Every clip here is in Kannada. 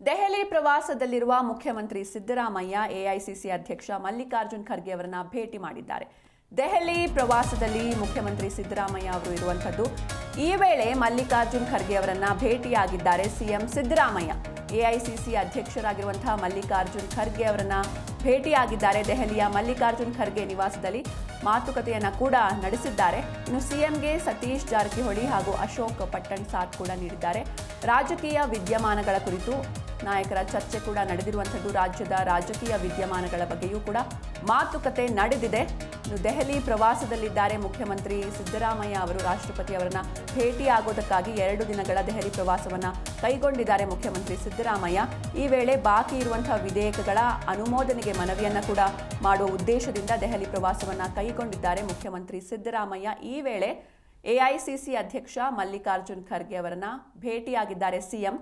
ದೆಹಲಿ ಪ್ರವಾಸದಲ್ಲಿರುವ ಮುಖ್ಯಮಂತ್ರಿ ಸಿದ್ದರಾಮಯ್ಯ ಎಐಸಿಸಿ ಅಧ್ಯಕ್ಷ ಮಲ್ಲಿಕಾರ್ಜುನ್ ಖರ್ಗೆ ಅವರನ್ನ ಭೇಟಿ ಮಾಡಿದ್ದಾರೆ. ದೆಹಲಿ ಪ್ರವಾಸದಲ್ಲಿ ಮುಖ್ಯಮಂತ್ರಿ ಸಿದ್ದರಾಮಯ್ಯ ಅವರು ಇರುವಂತದ್ದು. ಈ ವೇಳೆ ಮಲ್ಲಿಕಾರ್ಜುನ್ ಖರ್ಗೆ ಅವರನ್ನ ಭೇಟಿಯಾಗಿದ್ದಾರೆ ಸಿಎಂ ಸಿದ್ದರಾಮಯ್ಯ. ಎಐಸಿಸಿ ಅಧ್ಯಕ್ಷರಾಗಿರುವಂತಹ ಮಲ್ಲಿಕಾರ್ಜುನ್ ಖರ್ಗೆ ಅವರನ್ನ ಭೇಟಿಯಾಗಿದ್ದಾರೆ. ದೆಹಲಿಯ ಮಲ್ಲಿಕಾರ್ಜುನ್ ಖರ್ಗೆ ನಿವಾಸದಲ್ಲಿ ಮಾತುಕತೆಯನ್ನ ಕೂಡ ನಡೆಸಿದ್ದಾರೆ. ಇನ್ನು ಸಿಎಂಗೆ ಸತೀಶ್ ಜಾರಕಿಹೊಳಿ ಹಾಗೂ ಅಶೋಕ್ ಪಟ್ಟಣ್ ಸಾಥ್ ಕೂಡ ನೀಡಿದ್ದಾರೆ. ರಾಜಕೀಯ ವಿದ್ಯಮಾನಗಳ ಕುರಿತು ನಾಯಕರ ಚರ್ಚೆ ಕೂಡ ನಡೆದಿರುವಂಥದ್ದು. ರಾಜ್ಯದ ರಾಜಕೀಯ ವಿದ್ಯಮಾನಗಳ ಬಗ್ಗೆಯೂ ಕೂಡ ಮಾತುಕತೆ ನಡೆದಿದೆ. ಇನ್ನು ದೆಹಲಿ ಪ್ರವಾಸದಲ್ಲಿದ್ದಾರೆ ಮುಖ್ಯಮಂತ್ರಿ ಸಿದ್ದರಾಮಯ್ಯ ಅವರು. ರಾಷ್ಟ್ರಪತಿ ಅವರನ್ನ ಭೇಟಿಯಾಗೋದಕ್ಕಾಗಿ 2 ದಿನಗಳ ದೆಹಲಿ ಪ್ರವಾಸವನ್ನ ಕೈಗೊಂಡಿದ್ದಾರೆ ಮುಖ್ಯಮಂತ್ರಿ ಸಿದ್ದರಾಮಯ್ಯ. ಈ ವೇಳೆ ಬಾಕಿ ಇರುವಂತಹ ವಿಧೇಯಕಗಳ ಅನುಮೋದನೆಗೆ ಮನವಿಯನ್ನ ಕೂಡ ಮಾಡುವ ಉದ್ದೇಶದಿಂದ ದೆಹಲಿ ಪ್ರವಾಸವನ್ನ ಕೈಗೊಂಡಿದ್ದಾರೆ ಮುಖ್ಯಮಂತ್ರಿ ಸಿದ್ದರಾಮಯ್ಯ. ಈ ವೇಳೆ ಎಐಸಿಸಿ ಅಧ್ಯಕ್ಷ ಮಲ್ಲಿಕಾರ್ಜುನ್ ಖರ್ಗೆ ಅವರನ್ನ ಭೇಟಿಯಾಗಿದ್ದಾರೆ ಸಿಎಂ.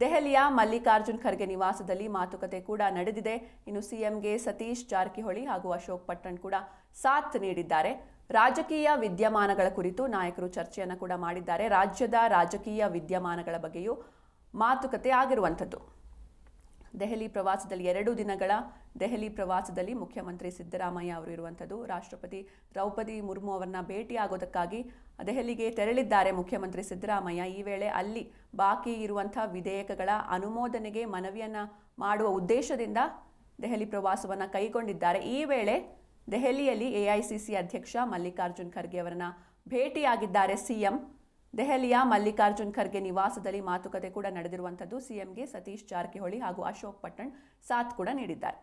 ದೆಹಲಿಯ ಮಲ್ಲಿಕಾರ್ಜುನ್ ಖರ್ಗೆ ನಿವಾಸದಲ್ಲಿ ಮಾತುಕತೆ ಕೂಡ ನಡೆದಿದೆ. ಇನ್ನು ಸಿಎಂಗೆ ಸತೀಶ್ ಜಾರಕಿಹೊಳಿ ಹಾಗೂ ಅಶೋಕ್ ಪಟ್ಟಣ್ ಕೂಡ ಸಾಥ್ ನೀಡಿದ್ದಾರೆ. ರಾಜಕೀಯ ವಿದ್ಯಮಾನಗಳ ಕುರಿತು ನಾಯಕರು ಚರ್ಚೆಯನ್ನು ಕೂಡ ಮಾಡಿದ್ದಾರೆ. ರಾಜ್ಯದ ರಾಜಕೀಯ ವಿದ್ಯಮಾನಗಳ ಬಗ್ಗೆಯೂ ಮಾತುಕತೆ ಆಗಿರುವಂಥದ್ದು. ದೆಹಲಿ ಪ್ರವಾಸದಲ್ಲಿ 2 ದಿನಗಳ ದೆಹಲಿ ಪ್ರವಾಸದಲ್ಲಿ ಮುಖ್ಯಮಂತ್ರಿ ಸಿದ್ದರಾಮಯ್ಯ ಅವರು ಇರುವಂಥದ್ದು. ರಾಷ್ಟ್ರಪತಿ ದ್ರೌಪದಿ ಮುರ್ಮು ಅವರನ್ನ ಭೇಟಿಯಾಗೋದಕ್ಕಾಗಿ ದೆಹಲಿಗೆ ತೆರಳಿದ್ದಾರೆ ಮುಖ್ಯಮಂತ್ರಿ ಸಿದ್ದರಾಮಯ್ಯ. ಈ ವೇಳೆ ಅಲ್ಲಿ ಬಾಕಿ ಇರುವಂತಹ ವಿಧೇಯಕಗಳ ಅನುಮೋದನೆಗೆ ಮನವಿಯನ್ನ ಮಾಡುವ ಉದ್ದೇಶದಿಂದ ದೆಹಲಿ ಪ್ರವಾಸವನ್ನ ಕೈಗೊಂಡಿದ್ದಾರೆ. ಈ ವೇಳೆ ದೆಹಲಿಯಲ್ಲಿ ಎಐಸಿಸಿ ಅಧ್ಯಕ್ಷ ಮಲ್ಲಿಕಾರ್ಜುನ್ ಖರ್ಗೆ ಅವರನ್ನ ಭೇಟಿಯಾಗಿದ್ದಾರೆ ಸಿಎಂ. ದೆಹಲಿಯ ಮಲ್ಲಿಕಾರ್ಜುನ್ ಖರ್ಗೆ ನಿವಾಸದಲ್ಲಿ ಮಾತುಕತೆ ಕೂಡ ನಡೆದಿರುವಂಥದ್ದು. ಸಿಎಂಗೆ ಸತೀಶ್ ಜಾರಕಿಹೊಳಿ ಹಾಗೂ ಅಶೋಕ್ ಪಟ್ಟಣ್ ಸಾಥ್ ಕೂಡ ನೀಡಿದ್ದಾರೆ.